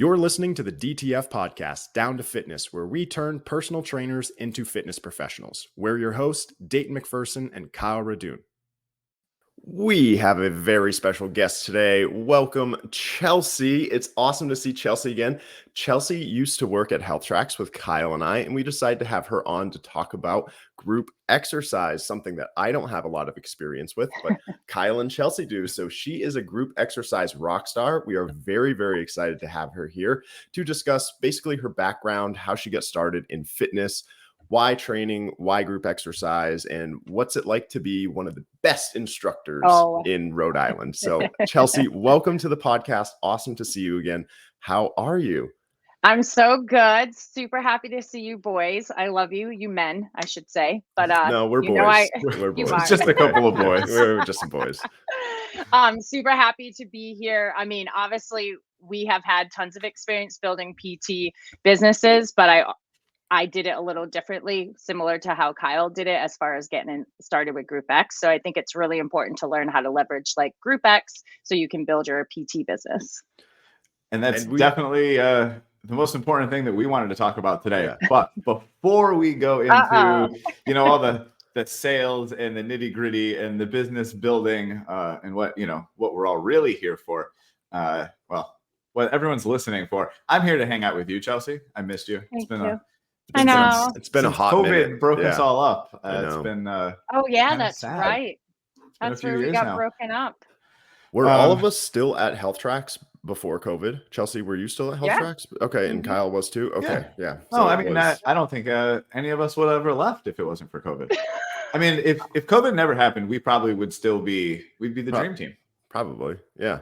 You're listening to the DTF podcast, Down to Fitness, where we turn personal trainers into fitness professionals. We're your hosts, Dayton McPherson and Kyle Radune. We have a very special guest today. Welcome, Chelsea. It's awesome to see Chelsea again. Chelsea used to work at Health Tracks with Kyle and I, and we decided to have her on to talk about group exercise, something that I don't have a lot of experience with, but Kyle and Chelsea do. So she is a group exercise rock star. We are very, very excited to have her here to discuss basically her background, how she got started in fitness, why training, why group exercise, and what's it like to be one of the best instructors in Rhode Island. So Chelsea, welcome to the podcast. Awesome to see you again. How are you? I'm so good. Super happy to see you boys. I love you. You men, I should say. But no, we're boys. We're boys. It's just a couple of boys. We're just some boys. I'm super happy to be here. I mean, obviously, we have had tons of experience building PT businesses, but I did it a little differently, similar to how Kyle did it as far as getting started with Group X. So I think it's really important to learn how to leverage like Group X so you can build your PT business. And that's definitely the most important thing that we wanted to talk about today. Yeah. But before we go into, all the sales and the nitty gritty and the business building and what we're all really here for, what everyone's listening for, I'm here to hang out with you, Chelsea. I missed you. It's been a hot COVID minute. Broke us all up. It's been that's sad. Right. That's where we got broken up. Were all of us still at Health Tracks before COVID? Chelsea, were you still at Health Tracks? Okay, and Kyle was too? Okay, yeah. So I don't think any of us would have ever left if it wasn't for COVID. I mean, if COVID never happened, we probably would still be, we'd be the dream team. Probably, yeah.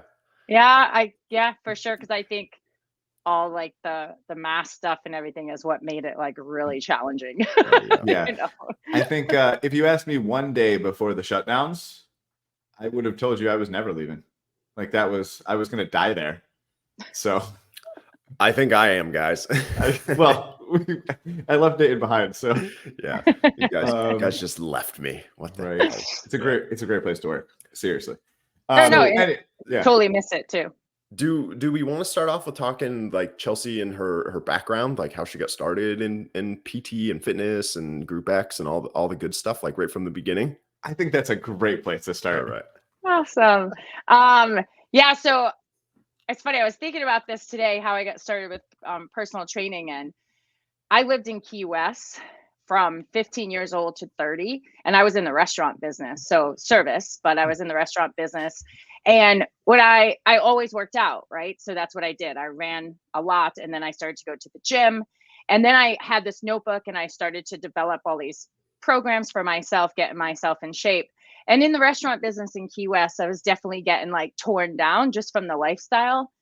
Yeah, for sure, because I think all like the mask stuff and everything is what made it like really challenging. Yeah. I think if you asked me one day before the shutdowns, I would have told you I was never leaving. Like I was going to die there. So I think I am, guys. I left Dayton behind. So yeah, you guys just left me. What the right? It's a great place to work. Seriously. Totally miss it too. Do we want to start off with talking like Chelsea and her background, like how she got started in PT and fitness and Group X and all the good stuff, like right from the beginning? I think that's a great place to start. All right. Awesome. So it's funny. I was thinking about this today, how I got started with personal training, and I lived in Key West from 15 years old to 30, and I was in the restaurant business, so service, but I was in the restaurant business. And what I always worked out, right? So that's what I did. I ran a lot, and then I started to go to the gym, and then I had this notebook, and I started to develop all these programs for myself, getting myself in shape. And in the restaurant business in Key West, I was definitely getting like torn down just from the lifestyle.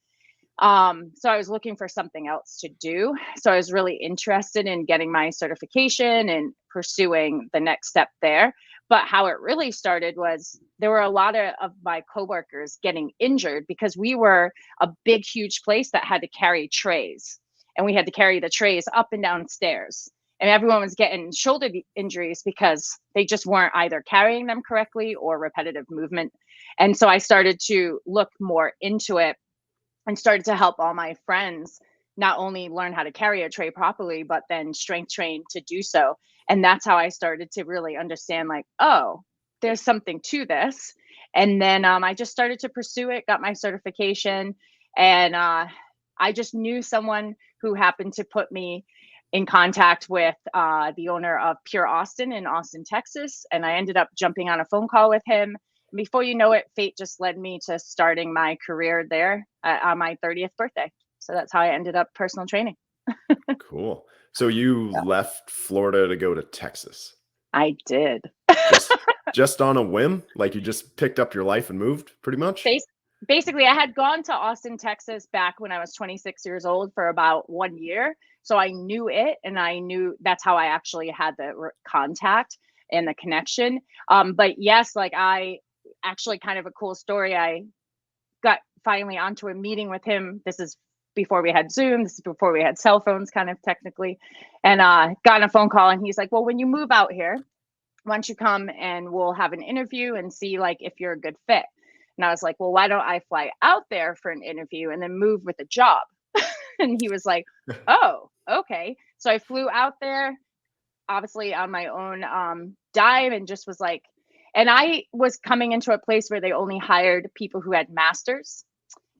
So I was looking for something else to do. So I was really interested in getting my certification and pursuing the next step there. But how it really started was there were a lot of my coworkers getting injured because we were a big, huge place that had to carry trays, and we had to carry the trays up and down stairs. And everyone was getting shoulder injuries because they just weren't either carrying them correctly or repetitive movement. And so I started to look more into it and started to help all my friends not only learn how to carry a tray properly, but then strength train to do so. And that's how I started to really understand like, oh, there's something to this. And then I just started to pursue it, got my certification. And I just knew someone who happened to put me in contact with the owner of Pure Austin in Austin, Texas. And I ended up jumping on a phone call with him. And before you know it, fate just led me to starting my career there on my 30th birthday. So that's how I ended up personal training. Cool. So you left Florida to go to Texas? I did. just on a whim? Like you just picked up your life and moved pretty much? Basically, I had gone to Austin, Texas back when I was 26 years old for about 1 year. So I knew it, and I knew that's how I actually had the contact and the connection. But yes, like I actually kind of a cool story. I got finally onto a meeting with him. This is before we had Zoom. This is before we had cell phones kind of technically. And got on a phone call, and he's like, well, when you move out here, why don't you come and we'll have an interview and see like if you're a good fit. And I was like, well, why don't I fly out there for an interview and then move with a job? And he was like, oh, okay. So I flew out there, obviously on my own dime, and just was like, and I was coming into a place where they only hired people who had masters,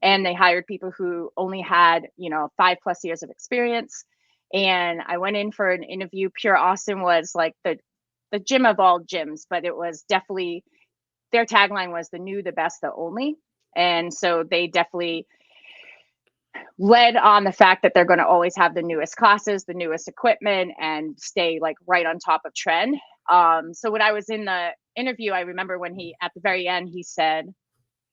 and they hired people who only had, 5+ years of experience. And I went in for an interview. Pure Austin was like the gym of all gyms, but it was definitely, their tagline was the new, the best, the only. And so they definitely led on the fact that they're going to always have the newest classes, the newest equipment, and stay like right on top of trend. So when I was in the interview, I remember when he, at the very end, he said,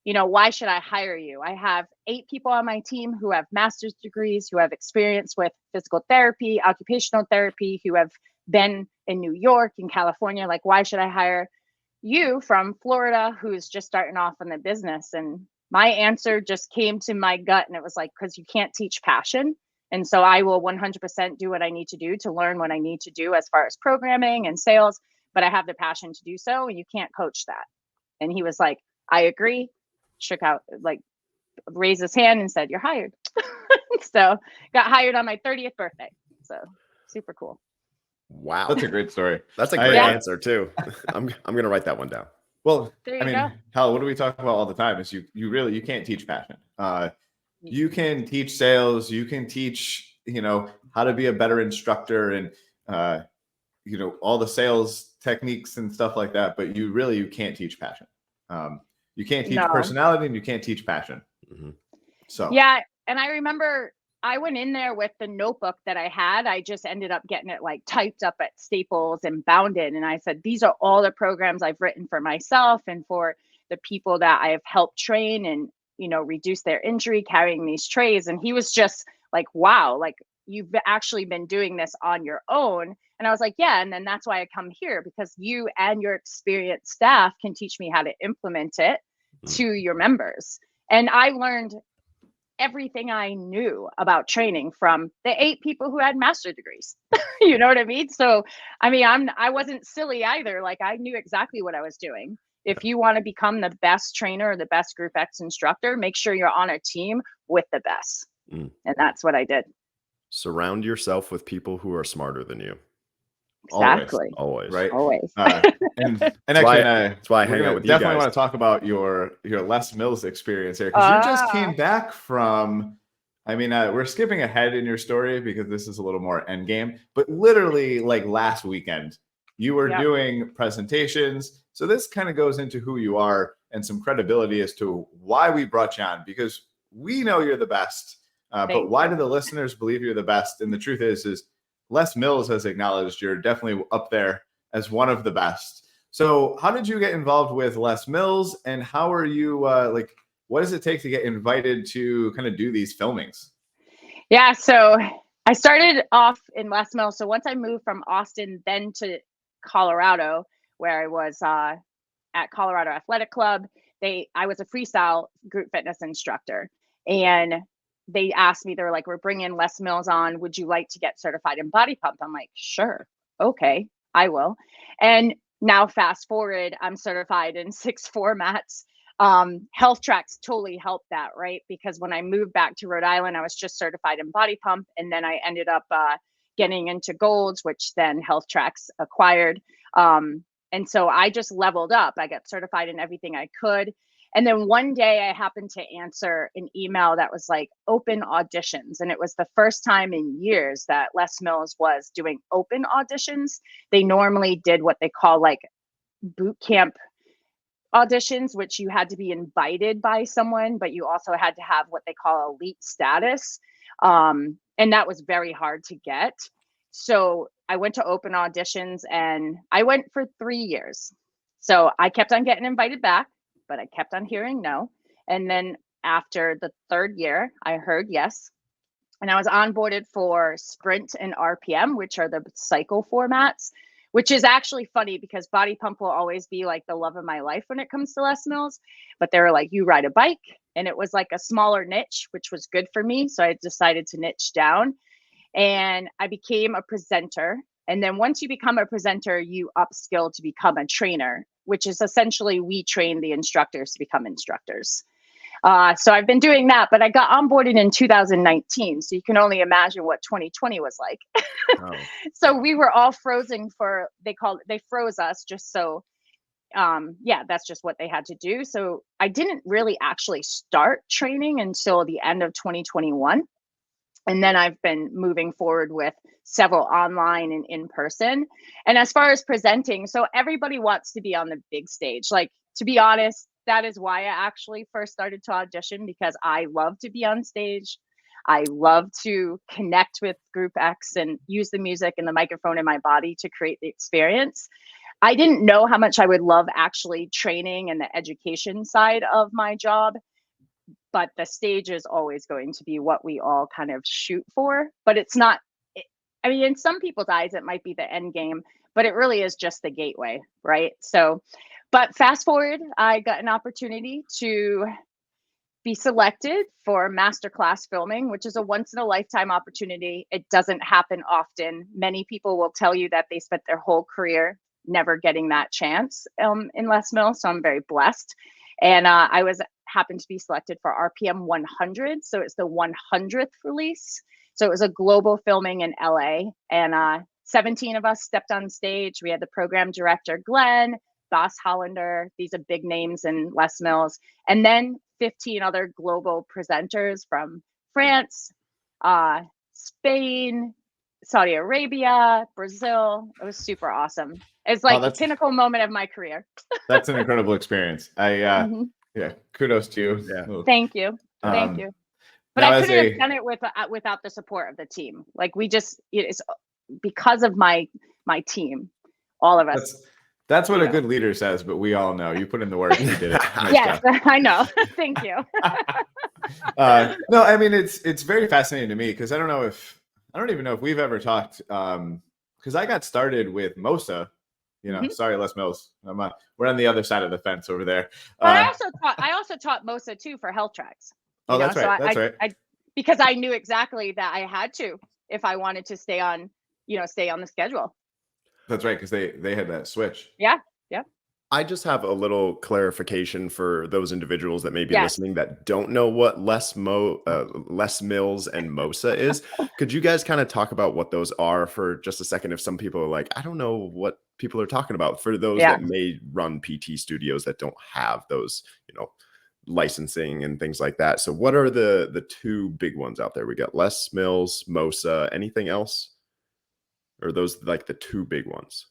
why should I hire you? I have 8 people on my team who have master's degrees, who have experience with physical therapy, occupational therapy, who have been in New York and California. Like, why should I hire you from Florida who's just starting off in the business? And my answer just came to my gut, and it was like, because you can't teach passion. And so I will 100% do what I need to do to learn what I need to do as far as programming and sales, but I have the passion to do so, and you can't coach that. And he was like, I agree. Shook out, like, raised his hand and said, you're hired. So got hired on my 30th birthday. So super cool. Wow. That's a great story. That's a great answer too. I'm going to write that one down. Well, I mean, hell, what do we talk about all the time is you can't teach passion. You can teach sales, you can teach, how to be a better instructor and, all the sales techniques and stuff like that, but you can't teach passion. You can't teach personality, and you can't teach passion. Mm-hmm. So yeah. And I remember I went in there with the notebook that I had. I just ended up getting it like typed up at Staples and bound it. And I said, these are all the programs I've written for myself and for the people that I have helped train and, reduce their injury carrying these trays. And he was just like, wow, like, you've actually been doing this on your own. And I was like, yeah. And then that's why I come here, because you and your experienced staff can teach me how to implement it to your members. And I learned everything I knew about training from the 8 people who had master degrees. You know what I mean? So, I mean, I wasn't silly either. Like, I knew exactly what I was doing. If you want to become the best trainer or the best Group X instructor, make sure you're on a team with the best. And that's what I did. Surround yourself with people who are smarter than you. Exactly. Always. Right. Always. And actually, that's why I hang out with you guys. Definitely want to talk about your Les Mills experience here, because you just came back from. I mean, we're skipping ahead in your story because this is a little more end game, but literally like last weekend, you were doing presentations. So this kind of goes into who you are and some credibility as to why we brought you on, because we know you're the best. But why do the listeners believe you're the best? And the truth is Les Mills has acknowledged you're definitely up there as one of the best. So how did you get involved with Les Mills, and how are you, what does it take to get invited to kind of do these filmings? Yeah, so I started off in Les Mills. So once I moved from Austin, then to Colorado, where I was at Colorado Athletic Club, I was a freestyle group fitness instructor. And they asked me, they were like, we're bringing Les Mills on. Would you like to get certified in body pump? I'm like, sure. Okay, I will. And now fast forward, I'm certified in 6 formats. Health Tracks totally helped that, right? Because when I moved back to Rhode Island, I was just certified in body pump. And then I ended up getting into Golds, which then Health Tracks acquired. And so I just leveled up. I got certified in everything I could. And then one day I happened to answer an email that was like open auditions. And it was the first time in years that Les Mills was doing open auditions. They normally did what they call like boot camp auditions, which you had to be invited by someone, but you also had to have what they call elite status. And that was very hard to get. So I went to open auditions, and I went for 3 years. So I kept on getting invited back, but I kept on hearing no. And then after the 3rd year, I heard yes. And I was onboarded for Sprint and RPM, which are the cycle formats, which is actually funny because body pump will always be like the love of my life when it comes to Les Mills. But they were like, you ride a bike. And it was like a smaller niche, which was good for me. So I decided to niche down, and I became a presenter. And then once you become a presenter, you upskill to become a trainer, which is essentially we train the instructors to become instructors. So I've been doing that, but I got onboarded in 2019. So you can only imagine what 2020 was like. Oh. So we were all frozen they froze us just so, that's just what they had to do. So I didn't really actually start training until the end of 2021. And then I've been moving forward with several online and in person. And as far as presenting, so everybody wants to be on the big stage. Like, to be honest, that is why I actually first started to audition, because I love to be on stage. I love to connect with Group X and use the music and the microphone in my body to create the experience. I didn't know how much I would love actually training and the education side of my job, but the stage is always going to be what we all kind of shoot for. But it's not, I mean, in some people's eyes, it might be the end game, but it really is just the gateway, right? So, but fast forward, I got an opportunity to be selected for masterclass filming, which is a once in a lifetime opportunity. It doesn't happen often. Many people will tell you that they spent their whole career never getting that chance in Les Mills. So I'm very blessed. And I happened to be selected for RPM 100. So it's the 100th release. So it was a global filming in LA, and 17 of us stepped on stage. We had the program director, Glenn, Boss Hollander. These are big names in Les Mills. And then 15 other global presenters from France, Spain, Saudi Arabia, Brazil. It was super awesome. It's like the pinnacle moment of my career. That's an incredible experience. Yeah, kudos to you. Yeah. Thank you. Thank you. But I couldn't have done it without the support of the team. Like, it's because of my team, all of us. That's what a good leader says, but we all know you put in the work. You did it. Nice yes, job. I know. Thank you. No, I mean, it's very fascinating to me, because I don't even know if we've ever talked, because I got started with MOSSA. Sorry, Les Mills. We're on the other side of the fence over there. But I also taught MOSSA too for health tracks. Oh, that's right. That's right. Because I knew exactly that I had to, if I wanted to stay on the schedule. That's right, because they had that switch. Yeah. I just have a little clarification for those individuals that may be listening that don't know what Les Mills and MOSSA is. Could you guys kind of talk about what those are for just a second? If some people are like, I don't know what people are talking about, for those that may run PT studios that don't have those, licensing and things like that. So what are the two big ones out there? We got Les Mills, MOSSA, anything else? Or are those like the two big ones?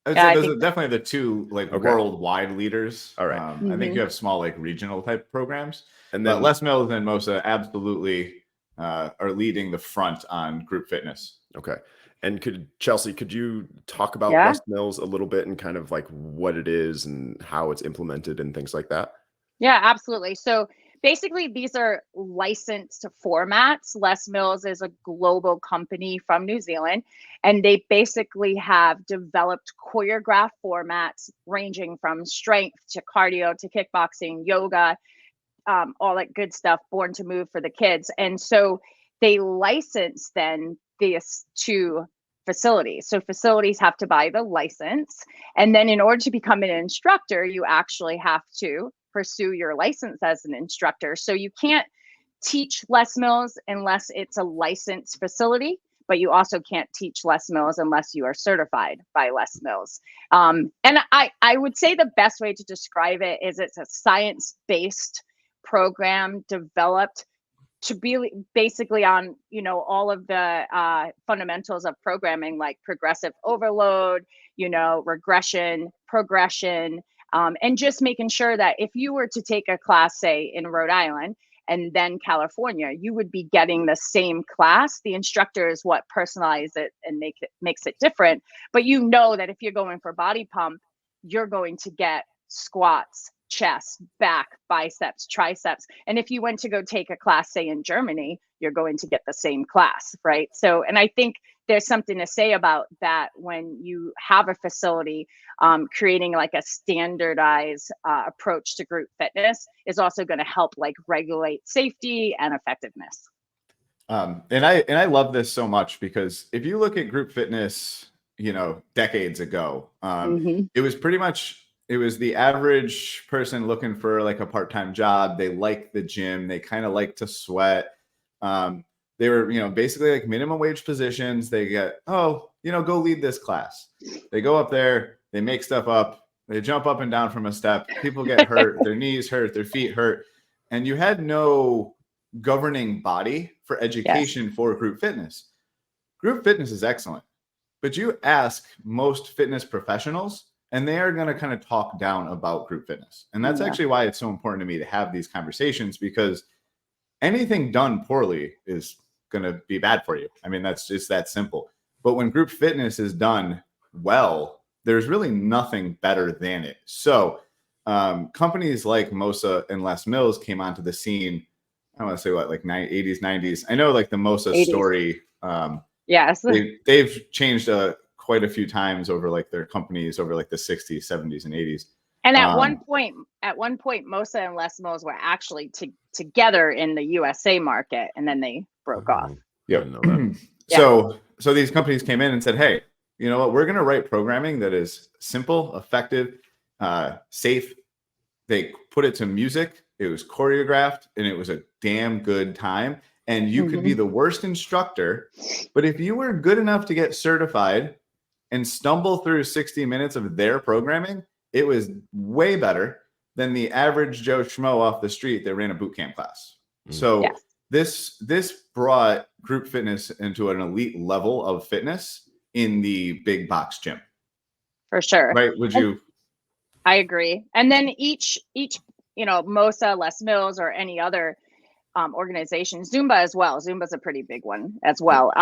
Those are definitely the two worldwide leaders. All right. I think you have small regional type programs, and then Les Mills and MOSSA absolutely are leading the front on group fitness. Okay. And Chelsea, could you talk about Les Mills a little bit and kind of like what it is and how it's implemented and things like that? Yeah, absolutely. So basically, these are licensed formats. Les Mills is a global company from New Zealand, and they basically have developed choreographed formats ranging from strength to cardio to kickboxing, yoga, all that good stuff, Born to Move for the kids. And so they license then this to facilities. So facilities have to buy the license. And then in order to become an instructor, you actually have to pursue your license as an instructor. So you can't teach Les Mills unless it's a licensed facility, but you also can't teach Les Mills unless you are certified by Les Mills. And I would say the best way to describe it is it's a science-based program developed to be basically on, all of the fundamentals of programming, like progressive overload, regression, progression, and just making sure that if you were to take a class, say in Rhode Island and then California, you would be getting the same class. The instructor is what personalizes it and makes it different. But that if you're going for body pump, you're going to get squats, chest, back, biceps, triceps. And if you went to go take a class, say in Germany, you're going to get the same class, right? So, and I think there's something to say about that when you have a facility, creating like a standardized approach to group fitness is also going to help regulate safety and effectiveness. And I love this so much, because if you look at group fitness, decades ago, it was pretty much the average person looking for like a part-time job. They like the gym. They kind of like to sweat. They were, basically like minimum wage positions. They get, go lead this class. They go up there, they make stuff up, they jump up and down from a step. People get hurt, their knees hurt, their feet hurt. And you had no governing body for education for group fitness. Group fitness is excellent, but you ask most fitness professionals, and they are going to kind of talk down about group fitness. And that's actually why it's so important to me to have these conversations, because anything done poorly is going to be bad for you. I mean, that's just that simple. But when group fitness is done well, there's really nothing better than it. So companies like MOSSA and Les Mills came onto the scene, I want to say like 80s, 90s. I know like the MOSSA 80s. Story. Yes. They've changed quite a few times over like their companies over like the 60s, 70s, and 80s. And at one point, MOSSA and Les Mills were actually together in the USA market, and then they broke off. Yep. So these companies came in and said, hey, you know what? We're going to write programming that is simple, effective, safe. They put it to music. It was choreographed, and it was a damn good time. And you could be the worst instructor, but if you were good enough to get certified and stumble through 60 minutes of their programming, it was way better than the average Joe Schmo off the street that ran a boot camp class. So this brought group fitness into an elite level of fitness in the big box gym. For sure. Right? Would you? I agree. And then each MOSSA, Les Mills, or any other organization, Zumba as well. Zumba's a pretty big one as well.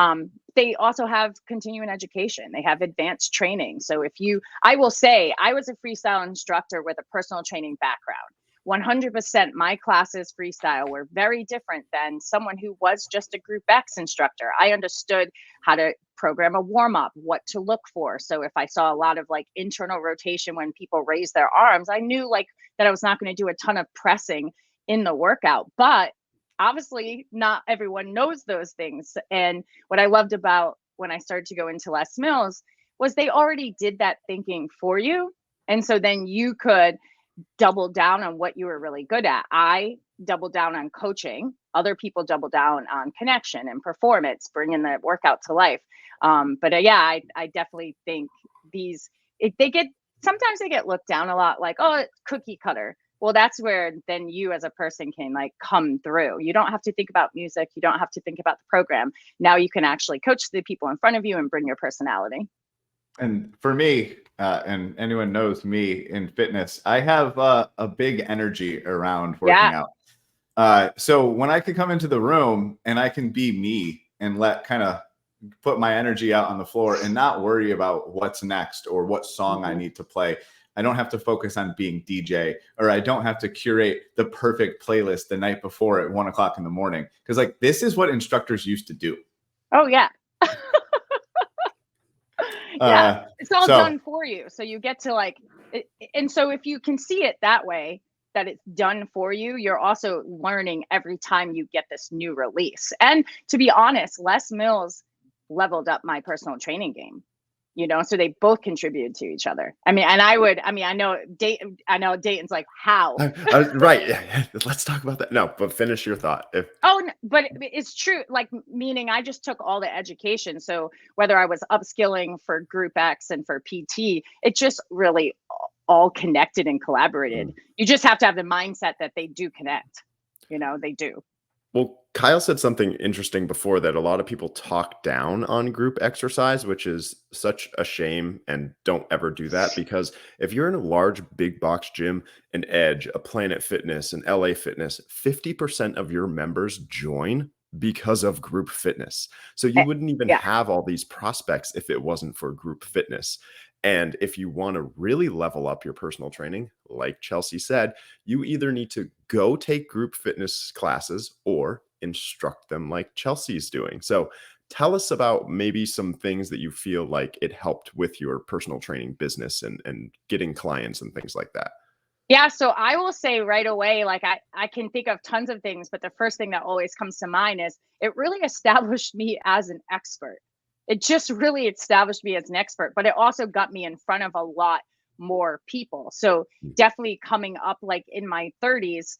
They also have continuing education. They have advanced training. So I will say, I was a freestyle instructor with a personal training background. 100% my classes freestyle were very different than someone who was just a Group X instructor. I understood how to program a warm-up, what to look for. So if I saw a lot of like internal rotation when people raise their arms, I knew like that I was not going to do a ton of pressing in the workout. But obviously not everyone knows those things. And what I loved about when I started to go into Les Mills was they already did that thinking for you. And so then you could double down on what you were really good at. I doubled down on coaching. Other people double down on connection and performance, bringing the workout to life. But I definitely think sometimes they get looked down a lot, like, oh, cookie cutter. Well, that's where then you as a person can like come through. You don't have to think about music. You don't have to think about the program. Now you can actually coach the people in front of you and bring your personality. And for me, and anyone knows me in fitness, I have a big energy around working out. So when I can come into the room and I can be me and put my energy out on the floor and not worry about what's next or what song I need to play. I don't have to focus on being DJ, or I don't have to curate the perfect playlist the night before at 1 o'clock in the morning. Because like, this is what instructors used to do. Oh yeah. Yeah, it's all done for you. So you get to like, and so if you can see it that way, that it's done for you, you're also learning every time you get this new release. And to be honest, Les Mills leveled up my personal training game. So they both contributed to each other. I know Dayton's like, how? Right. Let's talk about that. No, but finish your thought. But it's true. Like, meaning I just took all the education. So whether I was upskilling for Group X and for PT, it just really all connected and collaborated. You just have to have the mindset that they do connect. They do. Well, Kyle said something interesting before, that a lot of people talk down on group exercise, which is such a shame, and don't ever do that, because if you're in a large big box gym, an Edge, a Planet Fitness, an LA Fitness, 50% of your members join because of group fitness. So you wouldn't even have all these prospects if it wasn't for group fitness. And if you want to really level up your personal training, like Chelsea said, you either need to go take group fitness classes or instruct them like Chelsea's doing. So tell us about maybe some things that you feel like it helped with your personal training business and getting clients and things like that. Yeah, so I will say right away, like I can think of tons of things, but the first thing that always comes to mind is it really established me as an expert. It just really established me as an expert, but it also got me in front of a lot more people. So definitely coming up like in my 30s,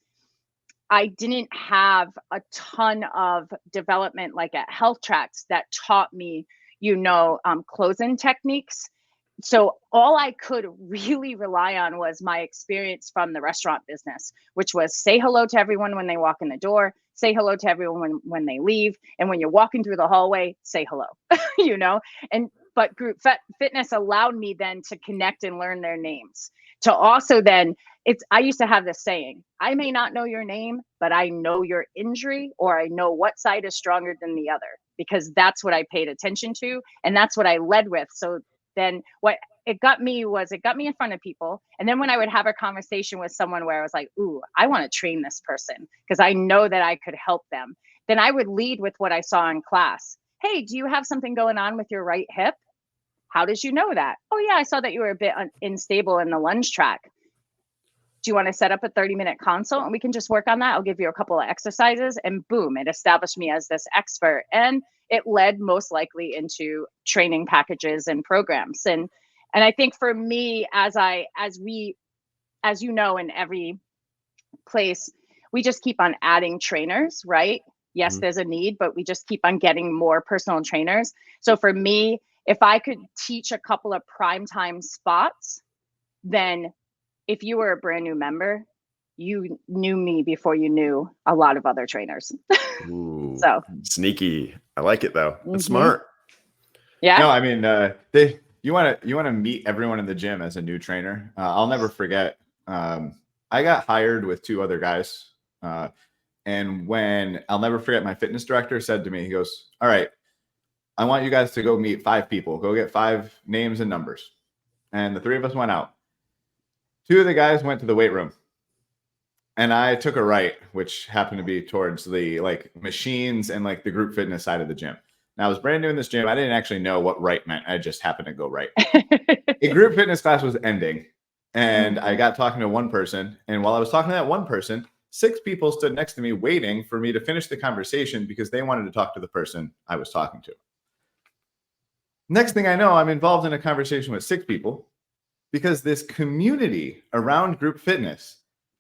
I didn't have a ton of development like at Health Tracks that taught me, closing techniques. So all I could really rely on was my experience from the restaurant business, which was say hello to everyone when they walk in the door, say hello to everyone when they leave. And when you're walking through the hallway, say hello, but group fitness allowed me then to connect and learn their names. To also then, I used to have this saying, I may not know your name, but I know your injury, or I know what side is stronger than the other, because that's what I paid attention to. And that's what I led with. So then what it got me in front of people. And then when I would have a conversation with someone where I was like, ooh, I want to train this person because I know that I could help them, then I would lead with what I saw in class. Hey, do you have something going on with your right hip? How did you know that? Oh yeah, I saw that you were a bit unstable in the lunge track. Do you want to set up a 30-minute consult and we can just work on that? I'll give you a couple of exercises, and boom, it established me as this expert. And it led most likely into training packages and programs. And I think for me, as you know, in every place, we just keep on adding trainers, right? Yes, there's a need, but we just keep on getting more personal trainers. So for me, if I could teach a couple of primetime spots, then if you were a brand new member, you knew me before you knew a lot of other trainers. Ooh, so sneaky. I like it though. It's smart. Yeah. No, I mean, you want to meet everyone in the gym as a new trainer. I'll never forget. I got hired with 2 other guys. And when I'll never forget, my fitness director said to me, he goes, all right, I want you guys to go meet 5 people, go get 5 names and numbers. And the 3 of us went out. 2 of the guys went to the weight room. And I took a right, which happened to be towards the machines and the group fitness side of the gym. Now I was brand new in this gym. I didn't actually know what right meant. I just happened to go right. A group fitness class was ending. And I got talking to one person. And while I was talking to that one person, 6 people stood next to me waiting for me to finish the conversation because they wanted to talk to the person I was talking to. Next thing I know, I'm involved in a conversation with 6 people because this community around group fitness,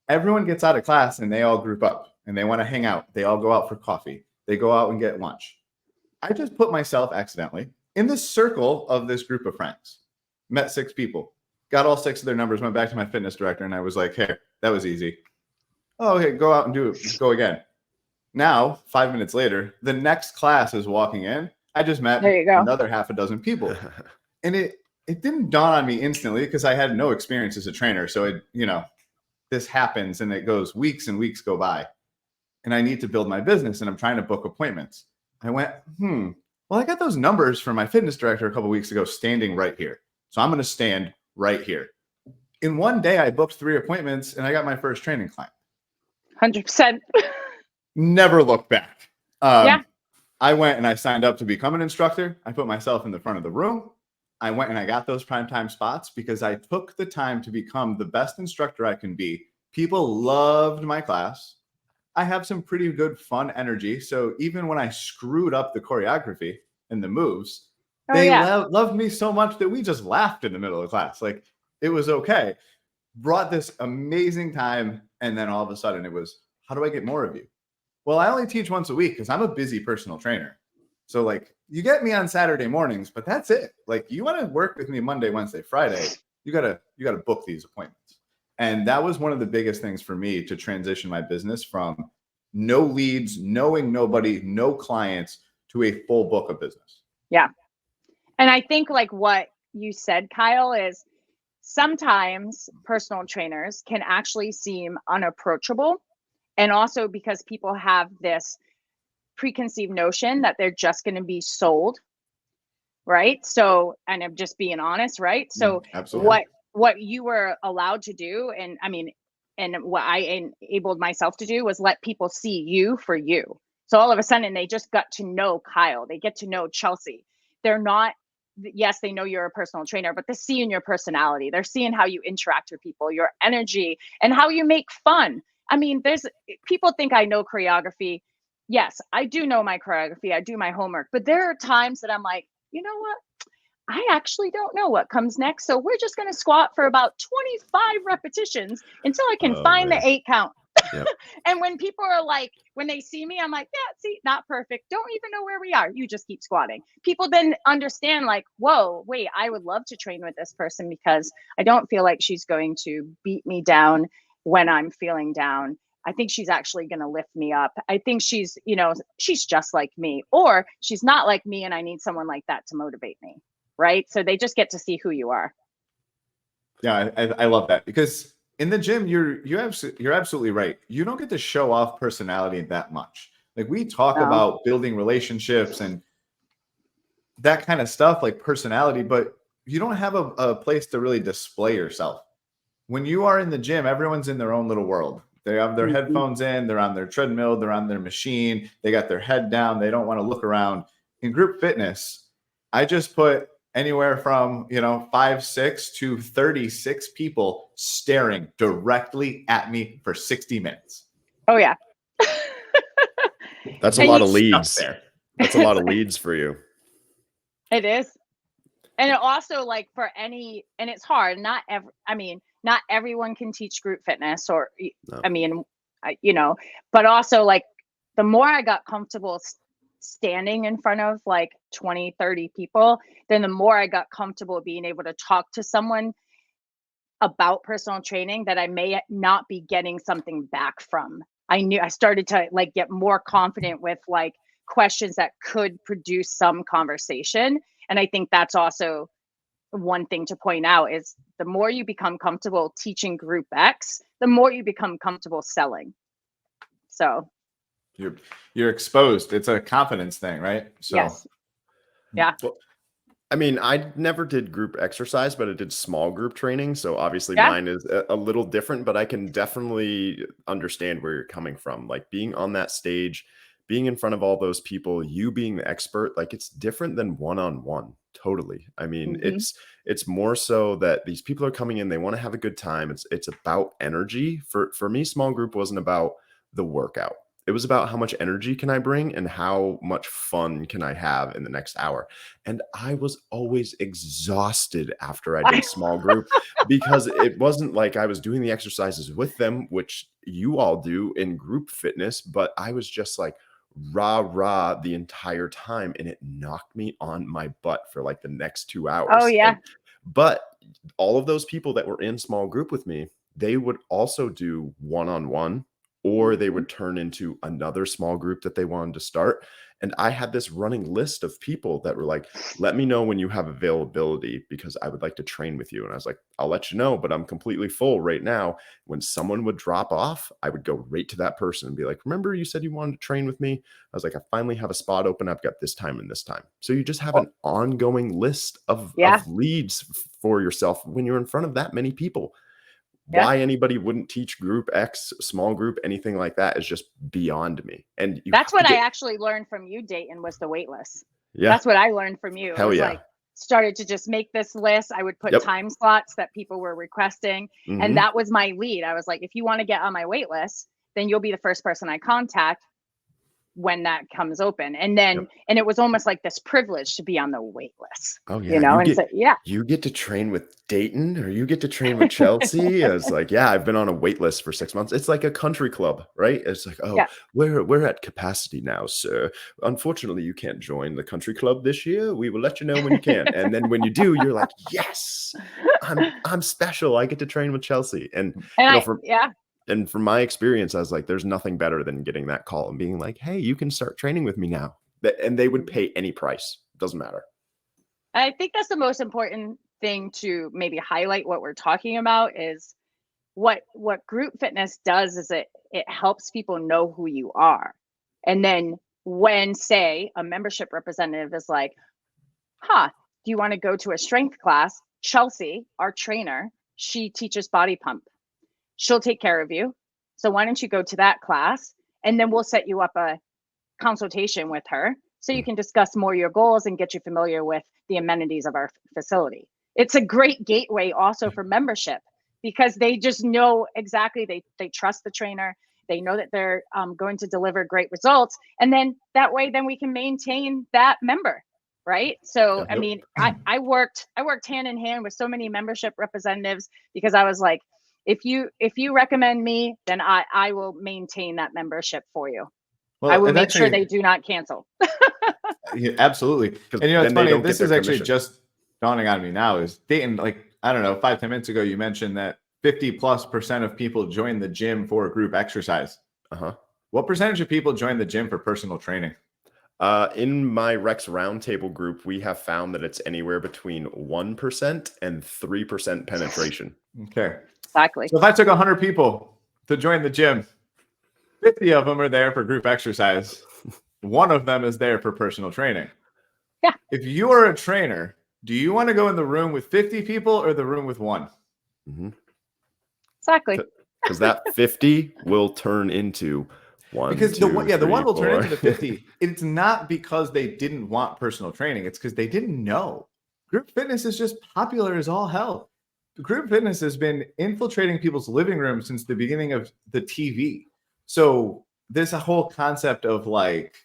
everyone gets out of class and they all group up and they want to hang out. They all go out for coffee. They go out and get lunch. I just put myself accidentally in the circle of this group of friends, met 6 people, got all 6 of their numbers, went back to my fitness director, and I was like, hey, that was easy. Oh, okay, go out and do it. Go again. Now, 5 minutes later, the next class is walking in. I just met another half a dozen people. And it didn't dawn on me instantly because I had no experience as a trainer. So this happens and it goes, weeks and weeks go by. And I need to build my business and I'm trying to book appointments. I went, well, I got those numbers from my fitness director a couple of weeks ago standing right here. So I'm going to stand right here. In one day, I booked 3 appointments and I got my first training client. 100%. Never looked back. Yeah. I went and I signed up to become an instructor. I put myself in the front of the room. I went and I got those primetime spots because I took the time to become the best instructor I can be. People loved my class. I have some pretty good fun energy. So even when I screwed up the choreography and the moves, they loved me so much that we just laughed in the middle of class. It was okay. Brought this amazing time. And then all of a sudden it was, how do I get more of you? Well, I only teach once a week because I'm a busy personal trainer. So you get me on Saturday mornings, but that's it. You want to work with me Monday, Wednesday, Friday, you gotta book these appointments. And that was one of the biggest things for me to transition my business from no leads, knowing nobody, no clients, to a full book of business. Yeah. And I think what you said, Kyle, is sometimes personal trainers can actually seem unapproachable. And also because people have this preconceived notion that they're just going to be sold. Right. So, and I'm just being honest. Right. So what you were allowed to do, and what I enabled myself to do was let people see you for you. So all of a sudden they just got to know Kyle. They get to know Chelsea. They're not, yes, they know you're a personal trainer, but they're seeing your personality. They're seeing how you interact with people, your energy, and how you make fun. There's people think I know choreography. Yes, I do know my choreography. I do my homework, but there are times that I'm like, you know what? I actually don't know what comes next. So we're just going to squat for about 25 repetitions until I can find the 8 count. Yep. And when people are like, when they see me, I'm like, yeah, see, not perfect. Don't even know where we are. You just keep squatting. People then understand like, whoa, wait, I would love to train with this person because I don't feel like she's going to beat me down when I'm feeling down. I think she's actually going to lift me up. I think she's, she's just like me, or she's not like me and I need someone like that to motivate me. Right. So they just get to see who you are. Yeah, I love that, because in the gym, you're absolutely right. You don't get to show off personality that much. Like we talk about building relationships and that kind of stuff, like personality, but you don't have a place to really display yourself. When you are in the gym, everyone's in their own little world. They have their headphones in, they're on their treadmill, they're on their machine, they got their head down, they don't want to look around. In group fitness, I just put anywhere from 5, 6 to 36 people staring directly at me for 60 minutes. Oh yeah. That's a lot of leads. That's a lot of leads for you. It is. And it also, like, and it's hard. Not everyone can teach group fitness, or but also, like, the more I got comfortable standing in front of like 20, 30 people, then the more I got comfortable being able to talk to someone about personal training that I may not be getting something back from. I started to like get more confident with like questions that could produce some conversation. And I think that's also one thing to point out is the more you become comfortable teaching group X, the more you become comfortable selling. So you're exposed. It's a confidence thing, right? So yes. Yeah. Well, I mean, I never did group exercise, but I did small group training. So obviously mine is a little different, but I can definitely understand where you're coming from. Like being on that stage, being in front of all those people, you being the expert, like it's different than one-on-one. Totally. I mean, it's more so that these people are coming in, they want to have a good time. It's about energy. For me, small group wasn't about the workout. It was about how much energy can I bring and how much fun can I have in the next hour. And I was always exhausted after I did small group because it wasn't like I was doing the exercises with them, which you all do in group fitness, but I was just like rah the entire time, and it knocked me on my butt for like the next 2 hours. Oh yeah. But all of those people that were in small group with me, they would also do one-on-one, or they would turn into another small group that they wanted to start. And I had this running list of people that were like, let me know when you have availability because I would like to train with you. And I was like, I'll let you know, but I'm completely full right now. When someone would drop off, I would go right to that person and be like, remember you said you wanted to train with me? I was like, I finally have a spot open. I've got this time and this time. So you just have an ongoing list of leads for yourself when you're in front of that many people. Why anybody wouldn't teach group X, small group, anything like that is just beyond me. And that's what I actually learned from you, Dayton, was the wait list. Yeah. That's what I learned from you. Hell yeah. Like started to just make this list. I would put time slots that people were requesting. And that was my lead. I was like, if you want to get on my wait list, then you'll be the first person I contact when that comes open. And then, and it was almost like this privilege to be on the wait list. Oh yeah. You get to train with Dayton, or you get to train with Chelsea. I was like, yeah, I've been on a wait list for 6 months. It's like a country club, right? It's like, we're at capacity now, sir. Unfortunately, you can't join the country club this year. We will let you know when you can. And then when you do, you're like, yes, I'm special. I get to train with Chelsea. And from my experience, I was like, there's nothing better than getting that call and being like, hey, you can start training with me now. And they would pay any price. Doesn't matter. I think that's the most important thing to maybe highlight what we're talking about is what group fitness does is it helps people know who you are. And then when, say, a membership representative is like, do you want to go to a strength class? Chelsea, our trainer, she teaches body pump. She'll take care of you. So why don't you go to that class? And then we'll set you up a consultation with her so you can discuss more your goals and get you familiar with the amenities of our facility. It's a great gateway also for membership because they just know exactly, they trust the trainer. They know that they're going to deliver great results. And then that way, then we can maintain that member. right? So, I mean, I worked hand in hand with so many membership representatives because I was like, if you recommend me, then I will maintain that membership for you. Well, I will make sure they do not cancel. Yeah, absolutely. And you know, it's funny, this is actually just dawning on me now is Dayton, like, I don't know, 5-10 minutes ago, you mentioned that 50+% of people join the gym for group exercise. What percentage of people join the gym for personal training? In my Rex Roundtable group, we have found that it's anywhere between 1% and 3% penetration. Okay. Exactly. So if I took 100 people to join the gym, 50 of them are there for group exercise. One of them is there for personal training. Yeah. If you are a trainer, do you want to go in the room with 50 people or the room with one? Exactly. Because that 50 will turn into one. Because the one will turn into the 50. It's not because they didn't want personal training. It's because they didn't know. Group fitness is just popular as all hell. Group fitness has been infiltrating people's living rooms since the beginning of the TV. So this whole concept of like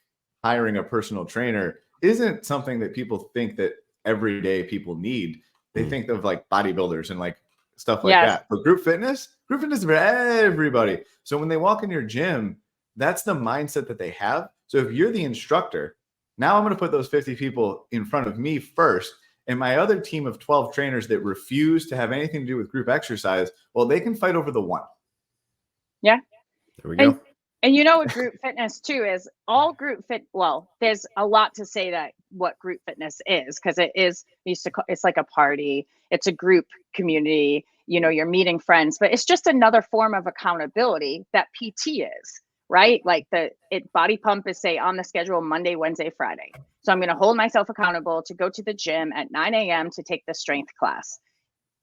hiring a personal trainer isn't something that people think that everyday people need. They think of like bodybuilders and like stuff like that. But group fitness is for everybody. So when they walk in your gym, that's the mindset that they have. So if you're the instructor, now I'm going to put those 50 people in front of me first. And my other team of 12 trainers that refuse to have anything to do with group exercise, well, they can fight over the one. Yeah. There we go. And you know what group fitness too is? All group fit. Well, there's a lot to say that what group fitness is, because it's like a party. It's a group community. You know, you're meeting friends, but it's just another form of accountability that PT is, right? Like body pump is say on the schedule Monday, Wednesday, Friday. So I'm going to hold myself accountable to go to the gym at 9 a.m. to take the strength class.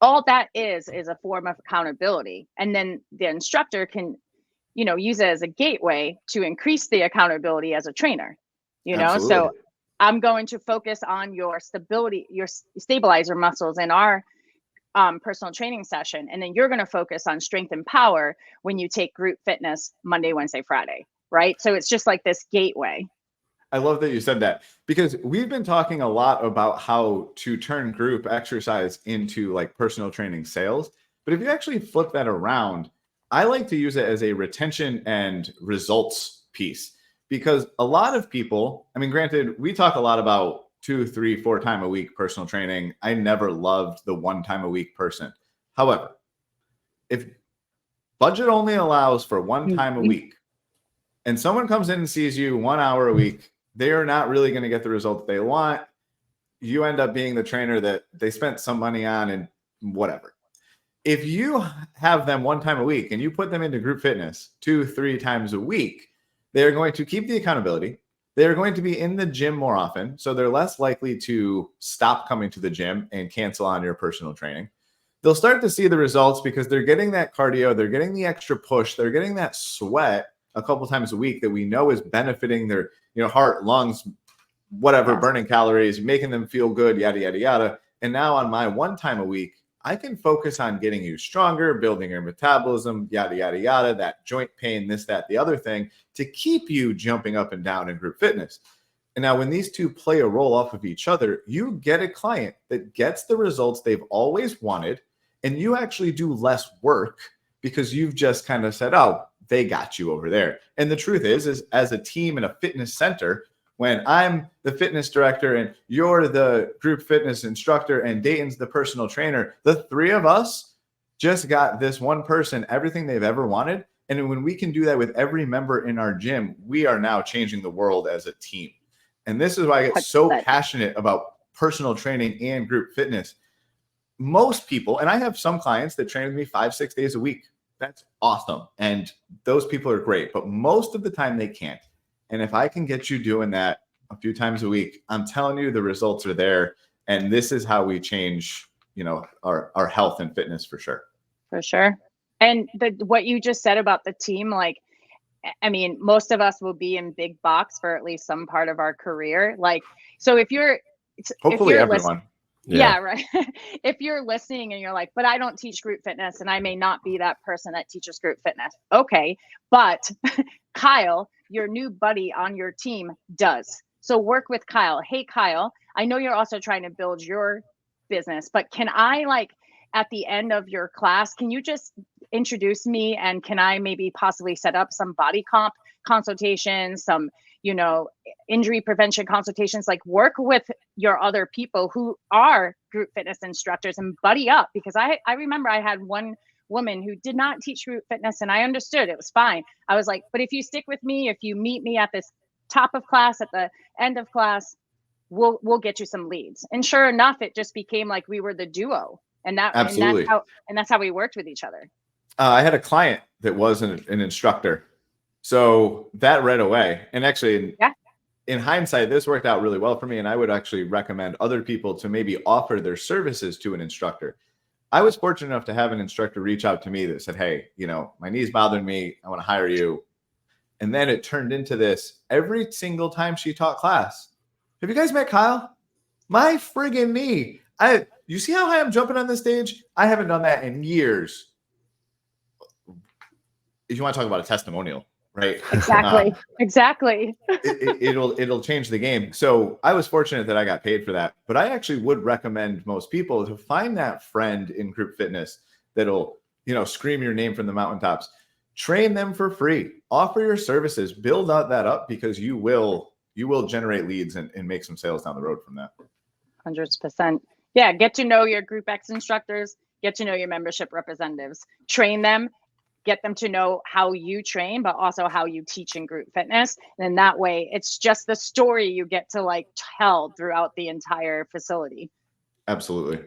All that is a form of accountability. And then the instructor can, you know, use it as a gateway to increase the accountability as a trainer, you know? Absolutely. So I'm going to focus on your stability, your stabilizer muscles in our personal training session. And then you're going to focus on strength and power when you take group fitness Monday, Wednesday, Friday, right? So it's just like this gateway. I love that you said that, because we've been talking a lot about how to turn group exercise into like personal training sales. But if you actually flip that around, I like to use it as a retention and results piece, because a lot of people, I mean, granted, we talk a lot about 2, 3, 4 times a week personal training. I never loved the 1 time a week person. However, if budget only allows for 1 time a week and someone comes in and sees you 1 hour a week, they are not really going to get the result that they want. You end up being the trainer that they spent some money on and whatever. If you have them 1 time a week and you put them into group fitness 2, 3 times a week, they're going to keep the accountability. They're going to be in the gym more often. So they're less likely to stop coming to the gym and cancel on your personal training. They'll start to see the results because they're getting that cardio. They're getting the extra push. They're getting that sweat a couple times a week that we know is benefiting their, you know, heart, lungs, whatever, burning calories, making them feel good, yada, yada, yada. And now on my 1 time a week, I can focus on getting you stronger, building your metabolism, yada, yada, yada, that joint pain, this, that, the other thing, to keep you jumping up and down in group fitness. And now when these two play a role off of each other, you get a client that gets the results they've always wanted, and you actually do less work because you've just kind of said, oh, they got you over there. And the truth is as a team in a fitness center, when I'm the fitness director and you're the group fitness instructor and Dayton's the personal trainer, the 3 of us just got this one person everything they've ever wanted. And when we can do that with every member in our gym, we are now changing the world as a team. And this is why I get so passionate about personal training and group fitness. Most people, and I have some clients that train with me 5-6 days a week. That's awesome. And those people are great, but most of the time they can't. And if I can get you doing that a few times a week, I'm telling you the results are there. And this is how we change, you know, our health and fitness for sure. For sure. And what you just said about the team, like, I mean, most of us will be in big box for at least some part of our career. Like, so hopefully everyone. Yeah, right. If you're listening and you're like, but I don't teach group fitness and I may not be that person that teaches group fitness. Okay. But Kyle, your new buddy on your team, does. So work with Kyle. Hey, Kyle, I know you're also trying to build your business, but can I, like, at the end of your class, can you just introduce me, and can I maybe possibly set up some body comp consultations, some, you know, injury prevention consultations? Like, work with your other people who are group fitness instructors and buddy up, because I remember I had one woman who did not teach group fitness, and I understood, it was fine. I was like, but if you stick with me, if you meet me at this top of class, at the end of class, we'll get you some leads. And sure enough, it just became like we were the duo. And Absolutely. and that's how we worked with each other. I had a client that was an instructor, so that right away. And actually, in hindsight, this worked out really well for me. And I would actually recommend other people to maybe offer their services to an instructor. I was fortunate enough to have an instructor reach out to me that said, "Hey, you know, my knee's bothering me. I want to hire you." And then it turned into this. Every single time she taught class, "Have you guys met Kyle? My friggin' knee. You see how high I'm jumping on the stage? I haven't done that in years." If you want to talk about a testimonial, right? Exactly. Exactly. It'll change the game. So I was fortunate that I got paid for that. But I actually would recommend most people to find that friend in group fitness that'll, you know, scream your name from the mountaintops. Train them for free. Offer your services. Build out that up, because you will generate leads and make some sales down the road from that. 100%. Yeah, get to know your Group X instructors, get to know your membership representatives, train them, get them to know how you train, but also how you teach in group fitness. And then that way, it's just the story you get to, like, tell throughout the entire facility. Absolutely.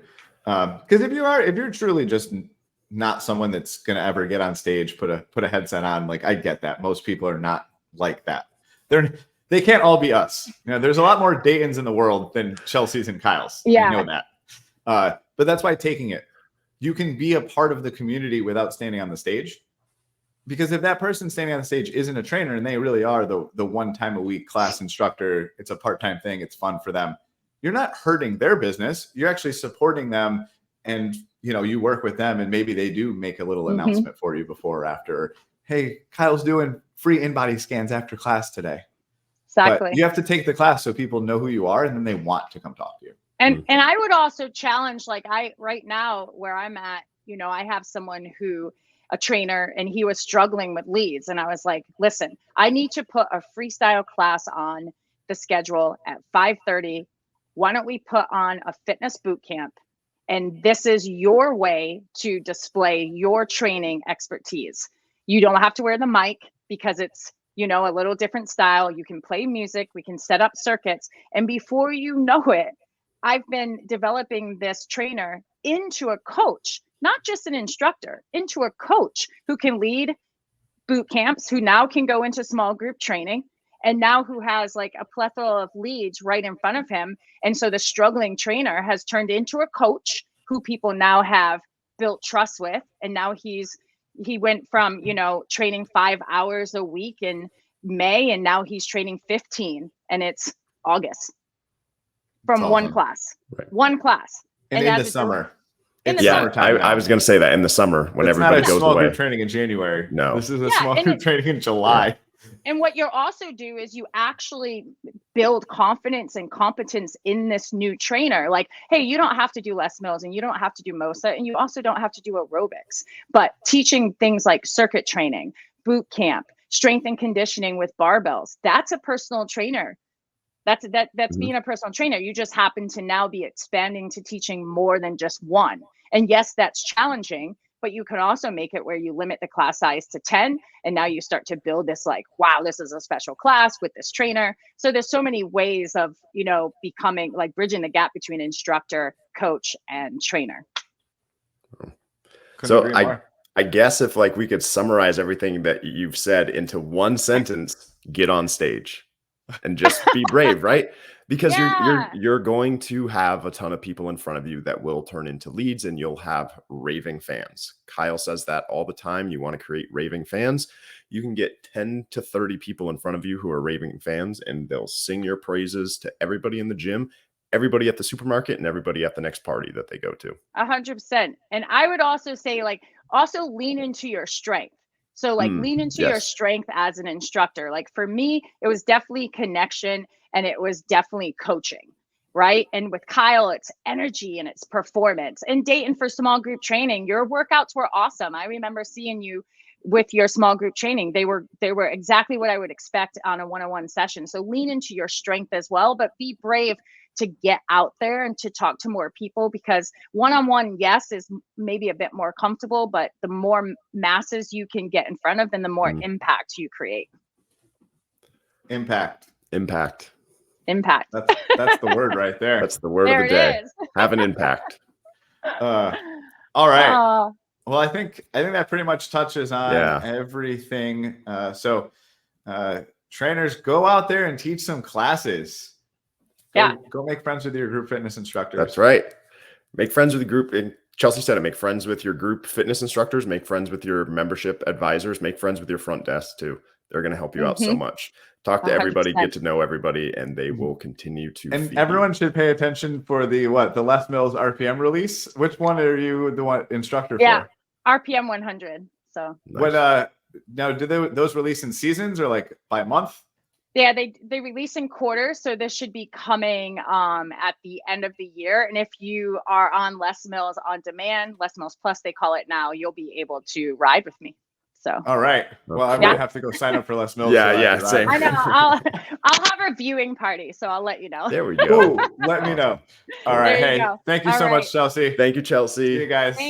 Because if you're truly just not someone that's going to ever get on stage, put a headset on, like, I get that. Most people are not like that. They can't all be us. You know, there's a lot more Daytons in the world than Chelsea's and Kyle's. Yeah. I know that. But that's why taking it, you can be a part of the community without standing on the stage. Because if that person standing on the stage isn't a trainer and they really are the one time a week class instructor, it's a part-time thing, it's fun for them, you're not hurting their business. You're actually supporting them, and, you know, you work with them, and maybe they do make a little announcement for you before or after. "Hey, Kyle's doing free in-body scans after class today." Exactly. But you have to take the class so people know who you are, and then they want to come talk to you. And I would also challenge, like, right now where I'm at, you know, I have someone a trainer, and he was struggling with leads. And I was like, listen, I need to put a freestyle class on the schedule at 5:30. Why don't we put on a fitness boot camp? And this is your way to display your training expertise. You don't have to wear the mic, because it's, you know, a little different style. You can play music, we can set up circuits. And before you know it, I've been developing this trainer into a coach, not just an instructor, into a coach who can lead boot camps, who now can go into small group training, and now who has, like, a plethora of leads right in front of him. And so the struggling trainer has turned into a coach who people now have built trust with. And now he went from, you know, training 5 hours a week in May, and now he's training 15, and it's August. From one class, one class. And in the summer. I was going to say that in the summer, when everybody goes away. It's not a small group training in January. No. This is a small group training in July. And what you'll also do is you actually build confidence and competence in this new trainer. Like, hey, you don't have to do Les Mills, and you don't have to do MOSSA, and you also don't have to do aerobics. But teaching things like circuit training, boot camp, strength and conditioning with barbells, that's a personal trainer. That's being a personal trainer. You just happen to now be expanding to teaching more than just one. And yes, that's challenging, but you can also make it where you limit the class size to 10. And now you start to build this, like, wow, this is a special class with this trainer. So there's so many ways of, you know, becoming, like, bridging the gap between instructor, coach, and trainer. So I guess if, like, we could summarize everything that you've said into one sentence, get on stage. And just be brave, right? Because you're going to have a ton of people in front of you that will turn into leads, and you'll have raving fans. Kyle says that all the time. You want to create raving fans. You can get 10 to 30 people in front of you who are raving fans, and they'll sing your praises to everybody in the gym, everybody at the supermarket, and everybody at the next party that they go to. 100%. And I would also say, like, also lean into your strength. So, like, lean into your strength as an instructor. Like, for me, it was definitely connection and it was definitely coaching, right? And with Kyle, it's energy and it's performance. In Dayton for small group training, your workouts were awesome. I remember seeing you with your small group training. They were exactly what I would expect on a one-on-one session. So lean into your strength as well, but be brave to get out there and to talk to more people, because one-on-one, yes, is maybe a bit more comfortable, but the more masses you can get in front of, then the more impact you create. Impact. That's the word right there. That's the word of the day. Have an impact. All right. Well, I think that pretty much touches on everything. So trainers, go out there and teach some classes. Go make friends with your group fitness instructors. That's right. Make friends with the group. And Chelsea said it. Make friends with your group fitness instructors. Make friends with your membership advisors. Make friends with your front desk too. They're going to help you out so much. Talk to everybody, 100%. Get to know everybody, and they will continue to. And everyone should pay attention for the Les Mills RPM release. Which one are you the instructor for? RPM 100. So what? Now, do those release in seasons or like by month? Yeah, they release in quarters, so this should be coming at the end of the year. And if you are on Les Mills on demand, Les Mills Plus they call it now, you'll be able to ride with me. So all right. Well, I'm gonna have to go sign up for Les Mills. Same. I know. I'll have a viewing party, so I'll let you know. There we go. Ooh, let me know. All right. Hey, thank you so much, Chelsea. Thank you, Chelsea. See you guys.